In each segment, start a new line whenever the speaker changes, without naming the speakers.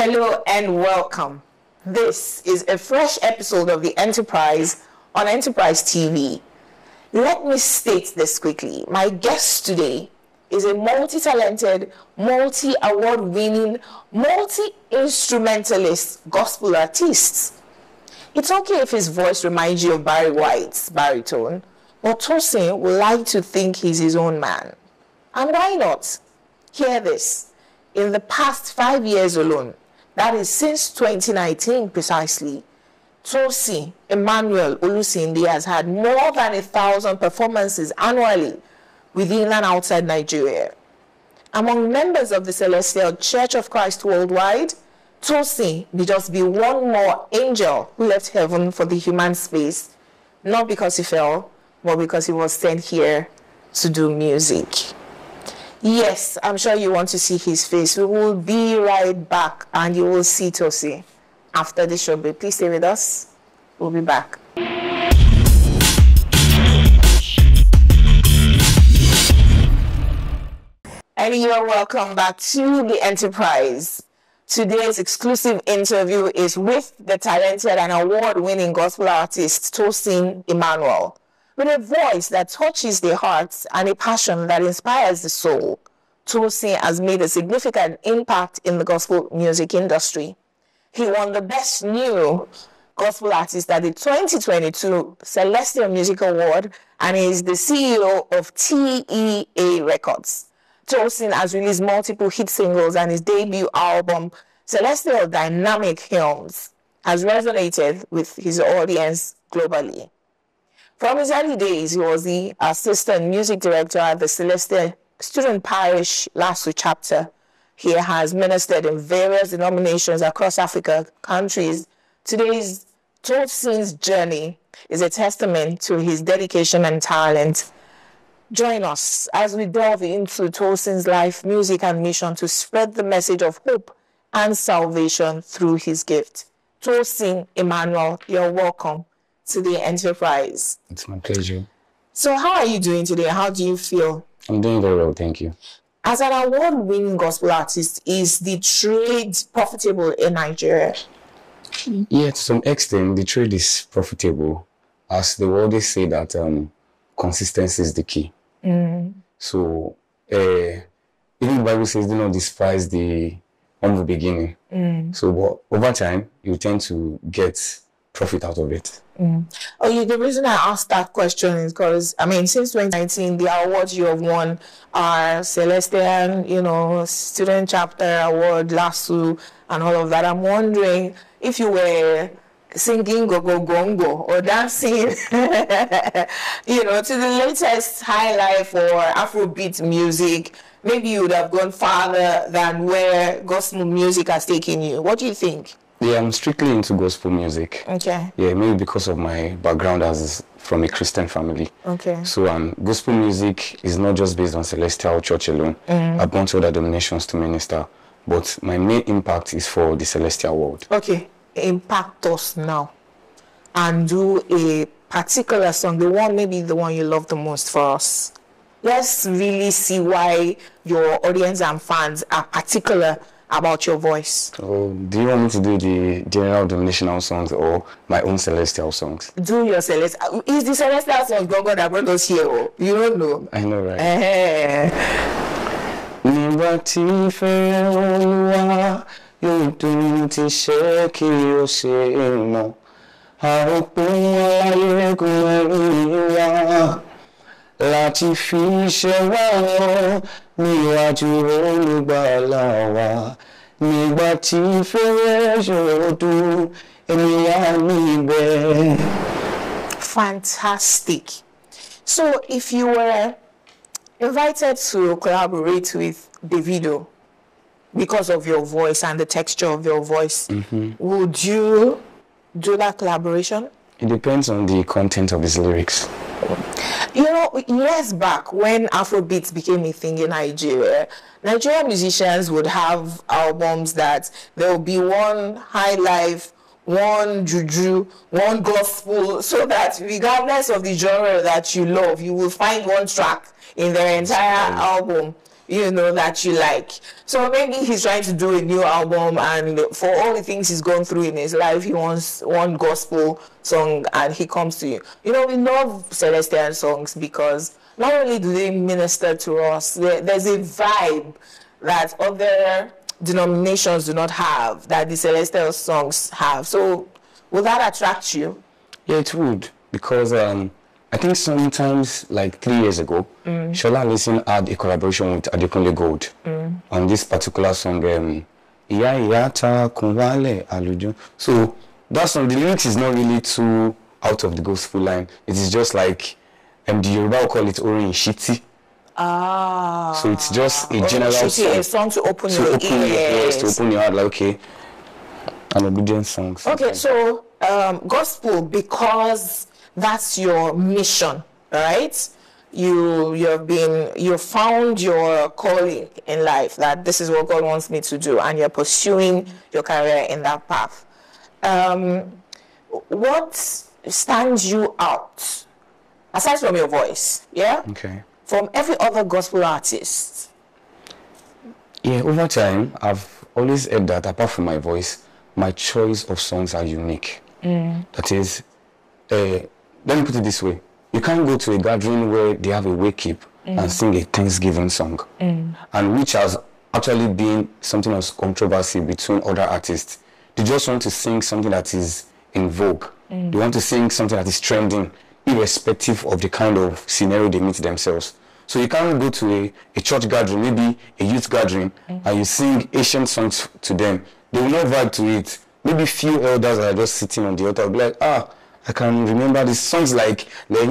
Hello and welcome. This is a fresh episode of The Enterprise on Enterprise TV. Let me state this quickly. My guest today is a multi-talented, multi-award-winning, multi-instrumentalist gospel artist. It's okay if his voice reminds you of Barry White's baritone, but Tosin would like to think he's his own man. And why not? Hear this. In the past 5 years alone, that is since 2019 precisely, Tosin Emmanuel has had more than 1,000 performances annually within and outside Nigeria. Among members of the Celestial Church of Christ worldwide, Tosin may just be one more angel who left heaven for the human space, not because he fell, but because he was sent here to do music. Yes, I'm sure you want to see his face. We will be right back and you will see Tosin after the show. But please stay with us. We'll be back. And you're welcome back to The Enterprise. Today's exclusive interview is with the talented and award-winning gospel artist Tosin Emmanuel. With a voice that touches the hearts and a passion that inspires the soul, Tosin has made a significant impact in the gospel music industry. He won the Best New Gospel Artist at the 2022 Celestial Music Award and is the CEO of TEA Records. Tosin has released multiple hit singles and his debut album, Celestial Dynamic Hymns, has resonated with his audience globally. From his early days, he was the assistant music director at the Celestial Student Parish Lasso chapter. He has ministered in various denominations across Africa countries. Today's Tosin's journey is a testament to his dedication and talent. Join us as we delve into Tosin's life, music, and mission to spread the message of hope and salvation through his gift. Tosin Emmanuel, you're welcome to The Enterprise.
It's my pleasure.
So how are you doing today? How do you feel?
I'm doing very well, thank you.
As an award-winning gospel artist, is the trade profitable in Nigeria?
Yeah, to some extent, the trade is profitable. As they always say that consistency is the key. So, even the Bible says, do not despise the humble beginning. So, but over time, you tend to get profit out of it. The reason I asked that question is because,
since 2019, the awards you have won are Celestial, Student Chapter Award, Lasso, and all of that. I'm wondering if you were singing go-go-gongo or dancing, to the latest high life or Afrobeat music, maybe you would have gone farther than where gospel music has taken you. What do you think?
Yeah, I'm strictly into gospel music.
Okay.
Yeah, maybe because of my background as from a Christian family.
Okay.
So gospel music is not just based on Celestial Church alone. I've gone to other denominations to minister, but my main impact is for the Celestial world.
Okay, impact us now and do a particular song, maybe the one you love the most for us. Let's really see why your audience and fans are particular about your voice.
So, do you want me to do the general denominational songs or my own Celestial songs?
Do your Celestial. Is the Celestial song God that brought us here? You don't know.
I know, right? Nígbà tí ìfẹ́ Olúwa yóò dùn tí ṣe kí ó ṣe mọ́, àròpin ayégun ẹ̀rí wa láti fi ṣe wá níwájú Olùgbàlà wa. Nígbà tí ìfẹ́ yóò dùn èmi wà níbẹ̀.
Fantastic. So if you were invited to collaborate with Davido because of your voice and the texture of your voice, would you do that collaboration?
It depends on the content of his lyrics.
Years back when Afrobeats became a thing in Nigeria, Nigerian musicians would have albums that there will be one high life, one juju, one gospel, so that regardless of the genre that you love, you will find one track in their entire album. that you like. So maybe he's trying to do a new album, and for all the things he's gone through in his life, he wants one gospel song, and he comes to you. We love Celestial songs because not only do they minister to us, there's a vibe that other denominations do not have, that the Celestial songs have. So will that attract you?
Yeah, it would, because I think sometimes, like 3 years ago, Shola Listen had a collaboration with Adekunle Gold on this particular song, Iya Iyata Kunwale Alujo. So that song, the lyrics is not really too out of the gospel line. It is just like, the Yoruba will call it Orin Shiti. So it's just a general song.
A song to open your ears.
To open your heart, like, okay, an obedient song.
Okay, so gospel, because that's your mission, right? You found your calling in life, that this is what God wants me to do, and you're pursuing your career in that path. What stands you out, aside from your voice,
Okay.
from every other gospel artist?
Yeah, over time, I've always heard that apart from my voice, my choice of songs are unique. That is, let me put it this way. You can't go to a gathering where they have a wake up and sing a Thanksgiving song, and which has actually been something of controversy between other artists. They just want to sing something that is in vogue. They want to sing something that is trending, irrespective of the kind of scenario they meet themselves. So you can't go to a church gathering, maybe a youth gathering, and you sing ancient songs to them. They will not vibe to it. Maybe few elders are just sitting on the altar will be like, I can remember these songs like they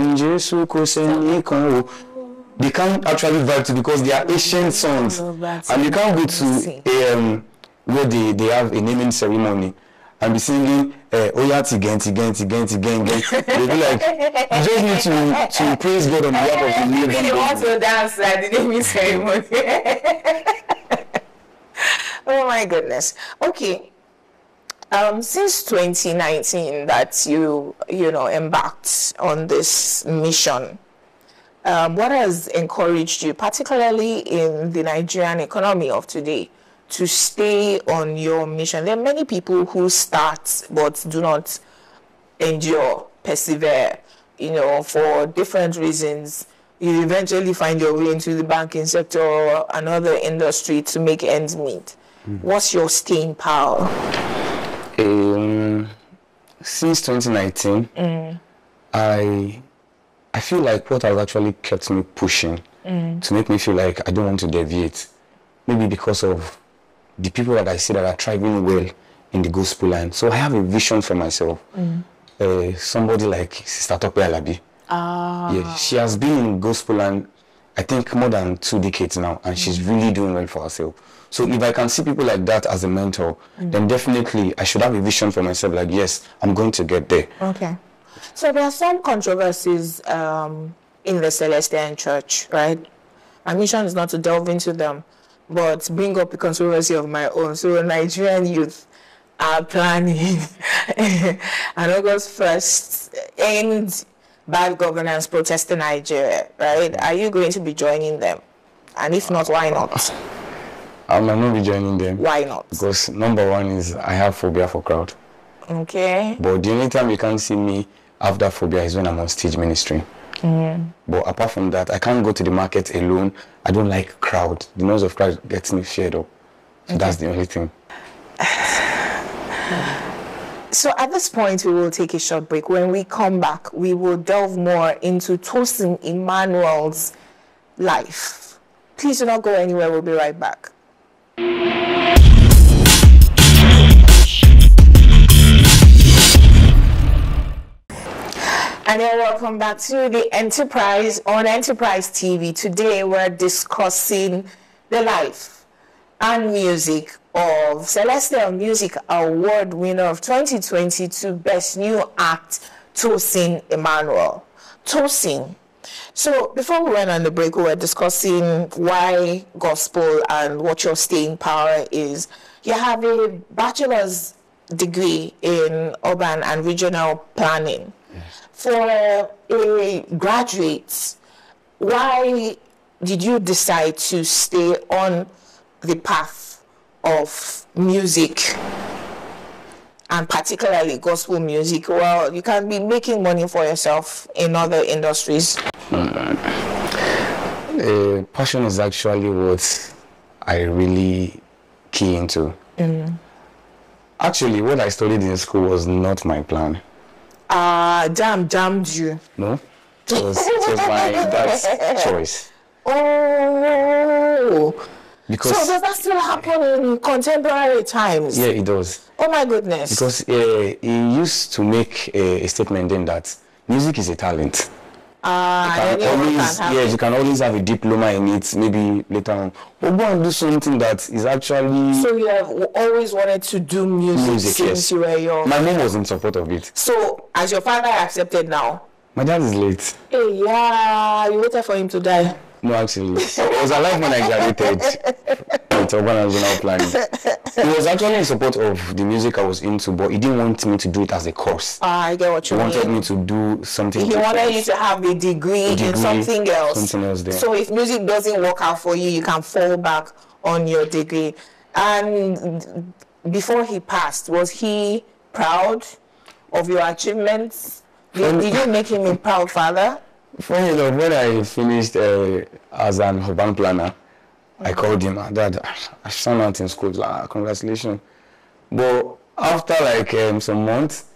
can't actually vibe to, because they are ancient songs. And you can't go to where they have a naming ceremony and be singing Oyati Genti. They'll be like, you just need to praise God on behalf of the
living. They want to dance at the naming ceremony. Oh my goodness. Okay. Since 2019 that you embarked on this mission, what has encouraged you, particularly in the Nigerian economy of today, to stay on your mission? There are many people who start but do not endure, persevere, for different reasons. You eventually find your way into the banking sector or another industry to make ends meet. What's your staying power?
Since 2019, I feel like what has actually kept me pushing to make me feel like I don't want to deviate, maybe because of the people that I see that are thriving well in the gospel line. So I have a vision for myself. Somebody like Sister Tope Alabi. Yeah, she has been in gospel line, I think, more than 2 decades now, and she's really doing well for herself. So if I can see people like that as a mentor, then definitely I should have a vision for myself, like, yes, I'm going to get there.
Okay. So there are some controversies in the Celestian Church, right? My mission is not to delve into them, but bring up a controversy of my own. So Nigerian youth are planning an August 1st end bad governance protest in Nigeria, right? Are you going to be joining them? And if not, why not?
I might not be joining them.
Why not?
Because number one is I have phobia for crowd.
Okay.
But the only time you can't see me have that phobia is when I'm on stage ministering. But apart from that, I can't go to the market alone. I don't like crowd. The noise of crowd gets me feared up. So that's the only thing.
So at this point, we will take a short break. When we come back, we will delve more into Tosin Emmanuel's life. Please do not go anywhere. We'll be right back. And then welcome back to the Enterprise on Enterprise TV. Today we're discussing the life and music of Celestial Music Award winner of 2022 Best New Act, Tosin Emmanuel. Tosin. So before we went on the break, we were discussing why gospel and what your staying power is. You have a bachelor's degree in urban and regional planning. Yes. For a graduate, why did you decide to stay on the path of music, and particularly gospel music? Well, you can be making money for yourself in other industries.
Passion is actually what I really key into. Actually, what I studied in school was not my plan.
Damned you.
No, it was my dad's choice.
Oh.
Because,
so does that still happen in contemporary times?
Yeah, it does.
Oh my goodness.
Because he used to make a statement then that music is a talent. You can always have a diploma in it, maybe later on. But go and do something that is actually...
So you have always wanted to do music since you were young?
My mom was in support of it.
So, has your father accepted now?
My dad is late.
Hey, yeah, you waited for him to die?
No, actually. I was alive when I graduated with urban and zonal planning. He was actually in support of the music I was into, but he didn't want me to do it as a course.
I get what you mean.
He wanted me to do something
He wanted you to have a degree in something else.
Something else there.
So if music doesn't work out for you, you can fall back on your degree. And before he passed, was he proud of your achievements? Did you make him a proud father?
Funny enough, when I finished as an urban planner, I called him, Dad, I found out in school, congratulations. But after some months,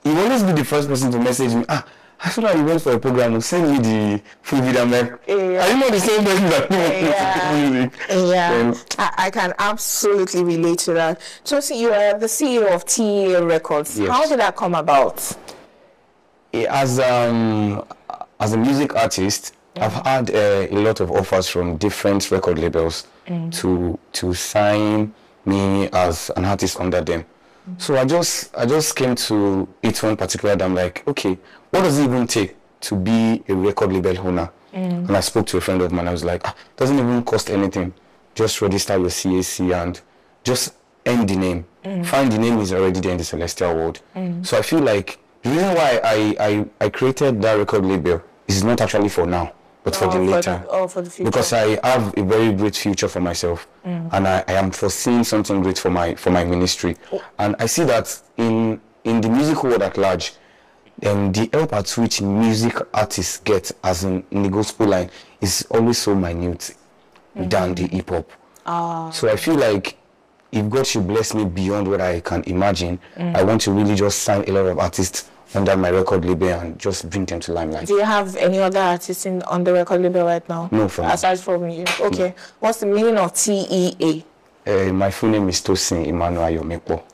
he will always be the first person to message me, I feel like you went for a program, send me the full video. I'm like, are you not the same person that music?
Yeah, I can absolutely relate to that. So you are the CEO of TEA Records. Yes. How did that come about?
As a music artist, I've had a lot of offers from different record labels to sign me as an artist under them. So I just came to it one particular day. I'm like, okay, what does it even take to be a record label owner? And I spoke to a friend of mine. I was like, it doesn't even cost anything. Just register your CAC and just end the name. Find the name is already there in the celestial world. So I feel like the reason why I created that record label is not actually for now, but for the later.
For the future.
Because I have a very great future for myself, and I am foreseeing something great for my ministry. And I see that in the music world at large, the help at which music artists get, as in the gospel line, is always so minute than the hip hop. So I feel like if God should bless me beyond what I can imagine, I want to really just sign a lot of artists under my record label and just bring them to limelight. Do
you have any other artists on the record label right now?
No, for now.
Aside from you. Okay. No. What's the meaning of TEA?
My full name is Tosin Emmanuel.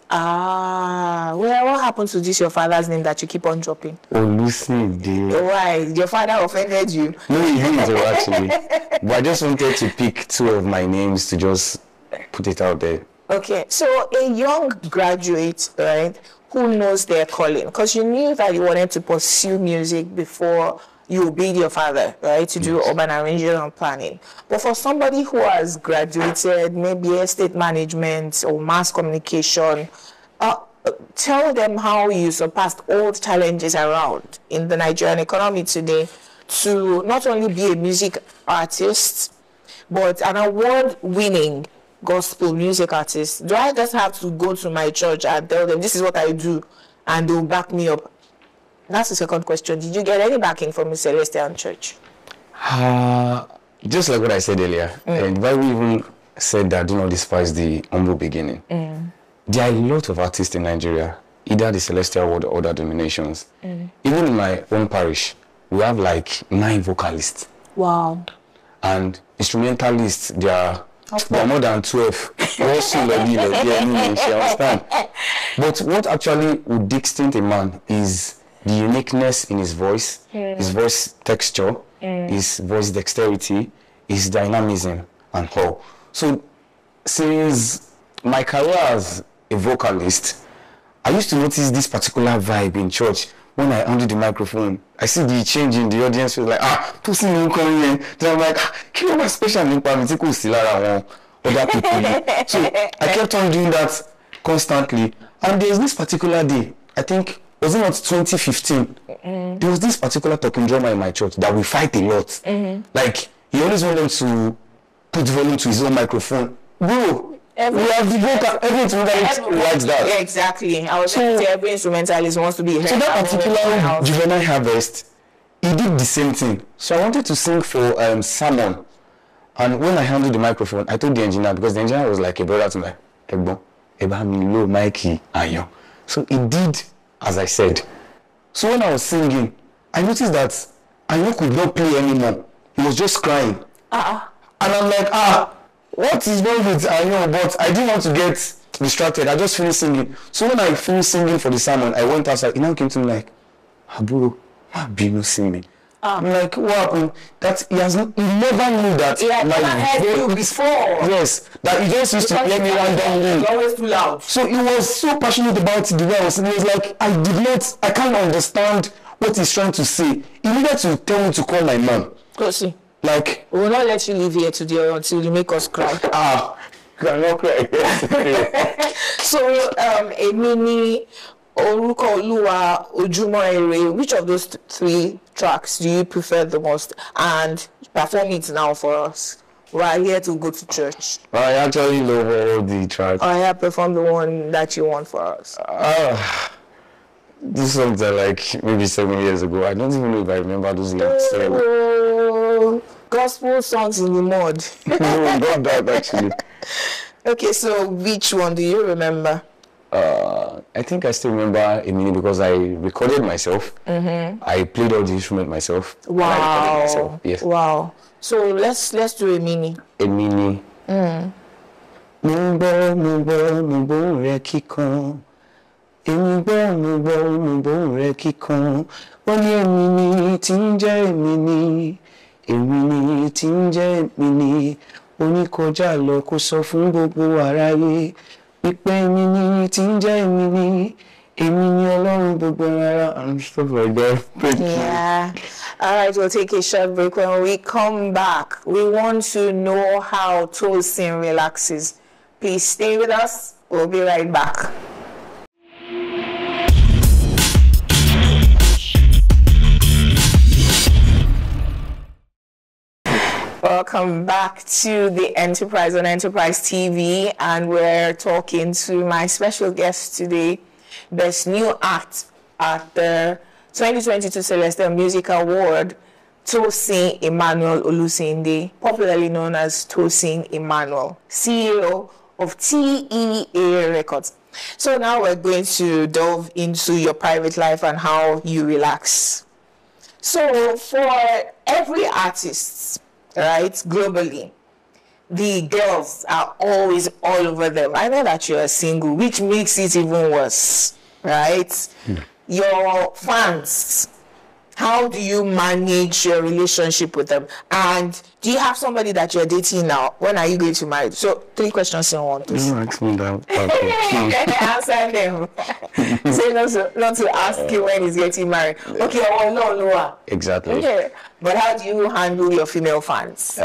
Well, what happened to this your father's name that you keep on dropping?
Oh, Lucy.
Why? Your father offended you?
No, he didn't actually. But I just wanted to pick two of my names to just put it out there.
Okay, so a young graduate, right, who knows their calling, because you knew that you wanted to pursue music before you obeyed your father, right, to do urban and regional planning. But for somebody who has graduated, maybe estate management or mass communication, tell them how you surpassed all the challenges around in the Nigerian economy today to not only be a music artist, but an award-winning gospel music artist. Do I just have to go to my church and tell them this is what I do and they'll back me up? That's the second question. Did you get any backing from the Celestial Church?
Just like what I said earlier, and the Bible even said that do not despise the humble beginning. There are a lot of artists in Nigeria, either the Celestial world or other denominations. Even in my own parish, we have like 9 vocalists.
Wow.
And instrumentalists, there are more than 12. But what actually would distinct a man is the uniqueness in his voice, his voice texture, his voice dexterity, his dynamism, and all. So, since my career as a vocalist, I used to notice this particular vibe in church. When I handle the microphone, I see the change in the audience. Was like, Tosin no coming in. Then I'm like, kill my special other people. So I kept on doing that constantly. And there's this particular day, I think, was it not 2015? There was this particular talking drummer in my church that we fight a lot. Like, he always wanted to put volume to his own microphone. Bro, we have the vocal, every instrumentalist likes that.
Yeah, exactly. I was saying every instrumentalist wants to be heard.
So that particular Juvenile Harvest, he did the same thing. So I wanted to sing for Salmon. And when I handled the microphone, I told the engineer, because the engineer was like a brother to me, Ebon, Mikey, Ayo. So he did as I said. So when I was singing, I noticed that Ayo could not play anymore. He was just crying. And I'm like, what is wrong with Ayo? But I didn't want to get distracted. I just finished singing. So when I finished singing for the sermon, I went outside. He now came to me like, Aburo, why be you singing? I'm like, what happened? That he never knew that.
He had never heard you before.
Yes, that he just used to let me randomly.
Always too loud.
So he was so passionate about it. The way I was singing, he was like, I can't understand what he's trying to say. He needed to tell me to call my mom.
Tosin,
like,
we will not let you leave here today until you make us cry.
I'm not crying.
So, Emini, Oruko Oluwa, Ojumo Ere, which of those three tracks do you prefer the most? And perform it now for us. We are here to go to church.
I actually love all the tracks.
I have performed the one that you want for us.
These songs are like maybe 7 years ago. I don't even know if I remember those lyrics.
Gospel songs in the mud.
No, not that actually.
Okay, so which one do you remember?
I think I still remember Emini because I recorded myself. I played all the instrument myself.
Wow.
And I recorded myself. Yes.
Wow. So let's do Emini.
Emini. Mumbo re kíkan. Mumbo re kíkan. Wọ́n ní Emini tí ń jẹ́ Emini. Emini tí ń jẹ́ Emini. Oníkọjá lọ kó sọ fún gbogbo aráyé. Wípé Emini tí ń jẹ́ Emini. Emini Ọlọ́run gbogbo ara and stuff like that.
Yeah. All right, we'll take a short break. When we come back, we want to know how Tosin relaxes. Please stay with us. We'll be right back. Welcome back to the Enterprise on Enterprise TV, and we're talking to my special guest today, Best New Act at the 2022 Celestial Music Award, Tosin Emmanuel Olusinde, popularly known as Tosin Emmanuel, CEO of TEA Records. So now we're going to delve into your private life and how you relax. So for every artist, right, globally, the girls are always all over them. I know that you're single, which makes it even worse, right? Your fans, how do you manage your relationship with them? And do you have somebody that you're dating now? When are you going to marry? So 3 questions in one.
Don't ask me that.
Answer them. Say not to ask you when he's getting married. Okay, well, no.
Exactly.
Okay. But how do you handle your female fans?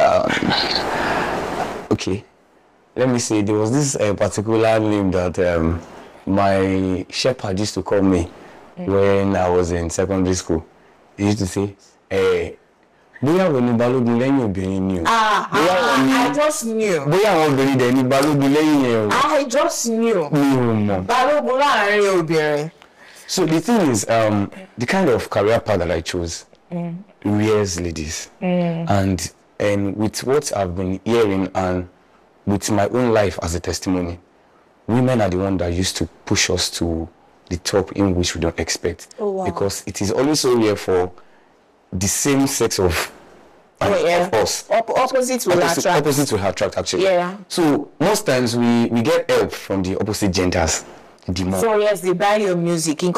Okay. Let me see. There was this particular name that my shepherd used to call me when I was in secondary school. He used to say, I
just knew. I just knew.
So the thing is, the kind of career path that I chose rears ladies. And with what I've been hearing and with my own life as a testimony, women are the ones that used to push us to the top in which we don't expect.
Oh, wow.
Because it is always so rare for the same sex of us.
Opposites will attract.
Opposites will attract, actually.
Yeah.
So most times we get help from the opposite genders.
So yes, they buy your music. In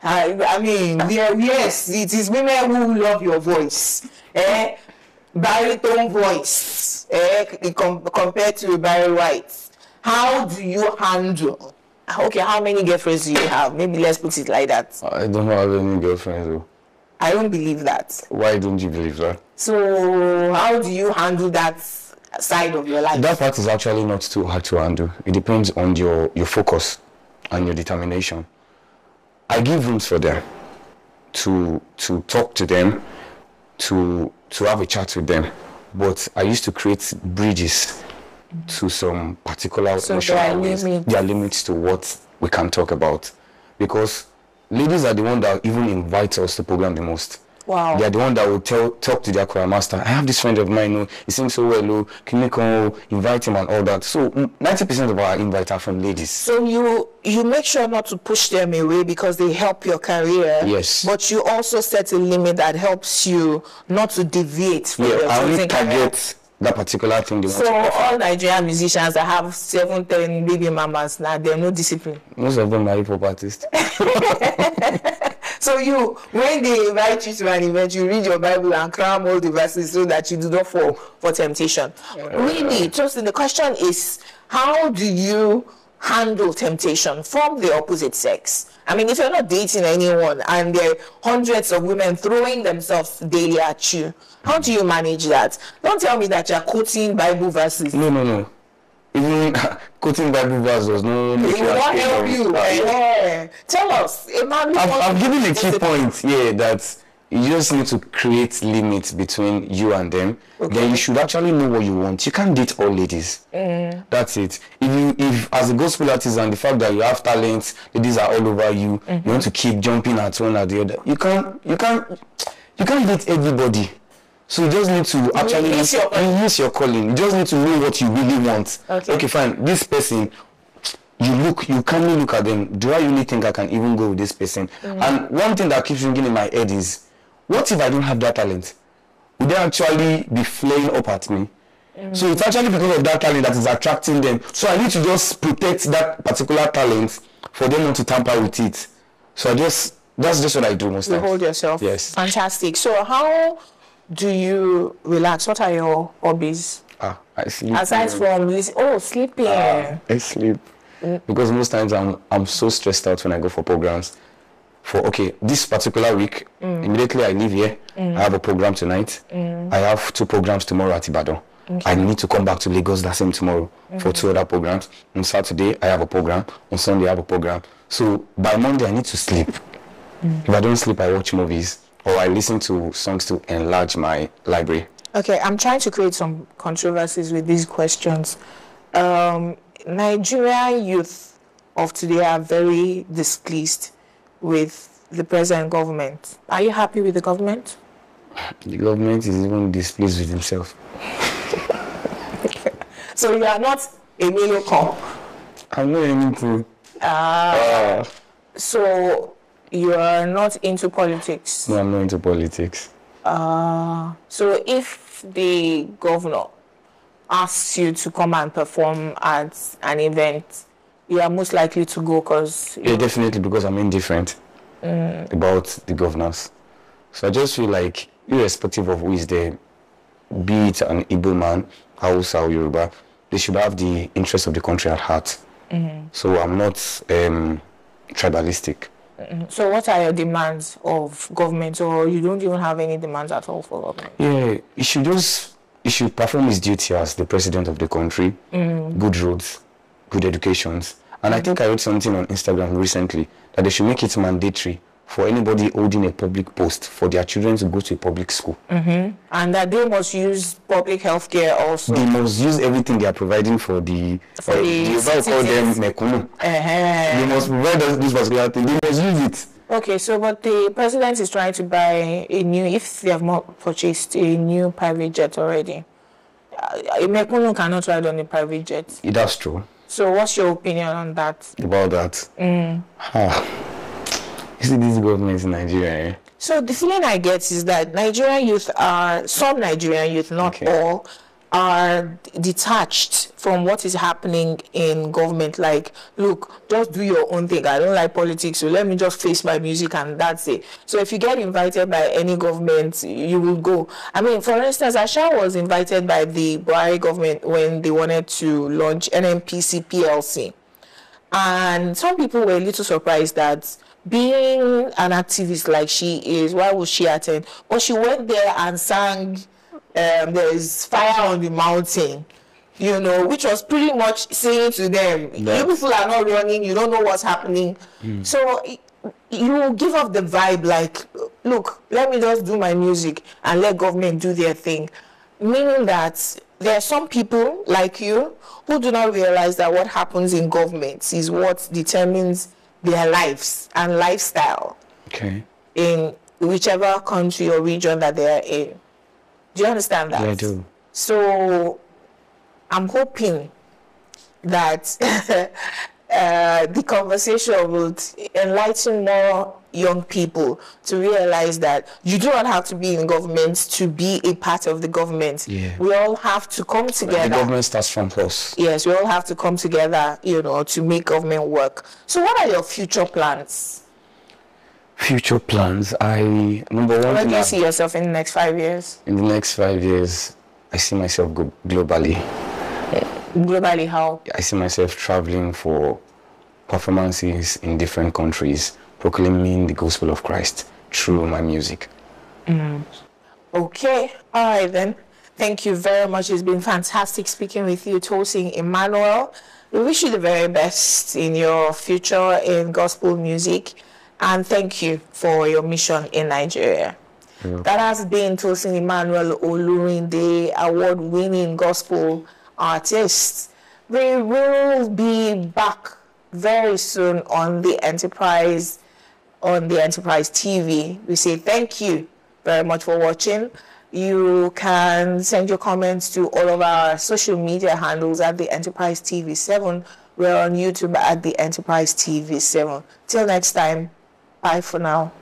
I mean, yes, it is women who love your voice. Baritone voice compared to Barry White. How do you handle? Okay, how many girlfriends do you have? Maybe let's put it like that.
I don't have any girlfriends though.
I don't believe that.
Why don't you believe that?
So how do you handle that side of your life?
That part is actually not too hard to handle. It depends on your focus and your determination. I give rooms for them to talk to them, to have a chat with them, but I used to create bridges to some particular emotional ways. There are limits to what we can talk about, because ladies are the one that even invite us to program the most.
Wow.
They are the one that will talk to their choir master. I have this friend of mine, he sings so well, can you come invite him and all that. So 90% of our invites are from ladies.
So you make sure not to push them away because they help your career.
Yes.
But you also set a limit that helps you not to deviate from your
I only target that particular thing they want.
So all Nigerian musicians that have 7, 10 baby mamas now, they have no discipline.
Most of them are hip-hop artists.
So when they invite you to an event, you read your Bible and cram all the verses so that you do not fall for temptation. Really, Tosin, the question is, how do you handle temptation from the opposite sex? I mean, if you're not dating anyone and there are hundreds of women throwing themselves daily at you, how do you manage that? Don't tell me that you're quoting Bible verses.
No. Even quoting Bible verses, no.
It will not help you. Tell us, Emmanuel.
I've given a key point here that you just need to create limits between you and them. Okay. Then you should actually know what you want. You can't date all ladies. That's it. If as a gospel artist and the fact that you have talents, ladies are all over you, you want to keep jumping at one or the other. You can't date everybody. So you just need to actually miss your calling. You just need to know what you really want. Okay, fine. This person, you calmly look at them. Do I really think I can even go with this person? And one thing that keeps ringing in my head is, what if I don't have that talent? Would they actually be flaying up at me? So it's actually because of that talent that is attracting them. So I need to just protect that particular talent for them not to tamper with it. So that's just what I do most times.
You hold yourself.
Yes.
Fantastic. So how do you relax? What are your hobbies?
I sleep.
Aside from this, sleeping.
I sleep. Because most times I'm so stressed out when I go for programs. This particular week, immediately I leave here, I have a program tonight. I have 2 programs tomorrow at Ibadan. I need to come back to Lagos that same tomorrow for 2 other programs. On Saturday, I have a program. On Sunday, I have a program. So by Monday, I need to sleep. If I don't sleep, I watch movies or I listen to songs to enlarge my library. Okay,
I'm trying to create some controversies with these questions. Nigerian youth of today are very displeased with the present government. Are you happy with the government?
The government is even displeased with himself.
So you are not a Milocom?
I'm not anything.
So you are not into politics?
No, I'm not into politics.
So if the governor asks you to come and perform at an event, you are most likely to go because...
Yeah, definitely, because I'm indifferent about the governors. So I just feel like, irrespective of who is there, be it an Igbo man, Hausa or Yoruba, they should have the interest of the country at heart. So I'm not tribalistic.
So what are your demands of government, or you don't even have any demands at all for government?
Yeah, he should perform his duty as the president of the country. Good roads, good educations. And I think I read something on Instagram recently that they should make it mandatory for anybody holding a public post for their children to go to a public school. And
that they must use public health care also.
They must use everything they are providing for the call them mekunu. They must provide this particular thing. They must use it.
Okay, so but the president is trying to buy if they have not purchased a new private jet already, mekunu cannot ride on a private jet.
That's true.
So what's your opinion on that?
About that? You see these governments in Nigeria,
So the feeling I get is that some Nigerian youth, not all, are detached from what is happening in government. Like, look, just do your own thing. I don't like politics, so let me just face my music and that's it. So if you get invited by any government, you will go. I mean, for instance, Asha was invited by the Buhari government when they wanted to launch NNPC PLC. And some people were a little surprised that being an activist like she is, why would she attend? But she went there and sang There is Fire on the Mountain, which was pretty much saying to them, you people are not running, you don't know what's happening. So you give off the vibe like, look, let me just do my music and let government do their thing. Meaning that there are some people like you who do not realize that what happens in government is what determines their lives and lifestyle.
Okay.
In whichever country or region that they are in. Do you understand that?
Yeah, I do.
So I'm hoping that the conversation will enlighten more young people to realize that you do not have to be in government to be a part of the government.
Yeah.
We all have to come together.
The government starts from us.
Yes, we all have to come together, to make government work. So what are your future plans?
Future plans. Number one.
Where do you see yourself in the next 5 years?
In the next 5 years, I see myself globally.
Globally, how?
I see myself traveling for performances in different countries, proclaiming the gospel of Christ through my music.
Okay, all right then. Thank you very much. It's been fantastic speaking with you, Tosin Emmanuel. We wish you the very best in your future in gospel music, and thank you for your mission in Nigeria. That has been Tosin Emmanuel Olurinde, award-winning gospel artist. We will be back very soon on the Enterprise TV. We say thank you very much for watching. You can send your comments to all of our social media handles at the Enterprise TV 7. We're on YouTube at the Enterprise TV 7. Till next time, bye for now.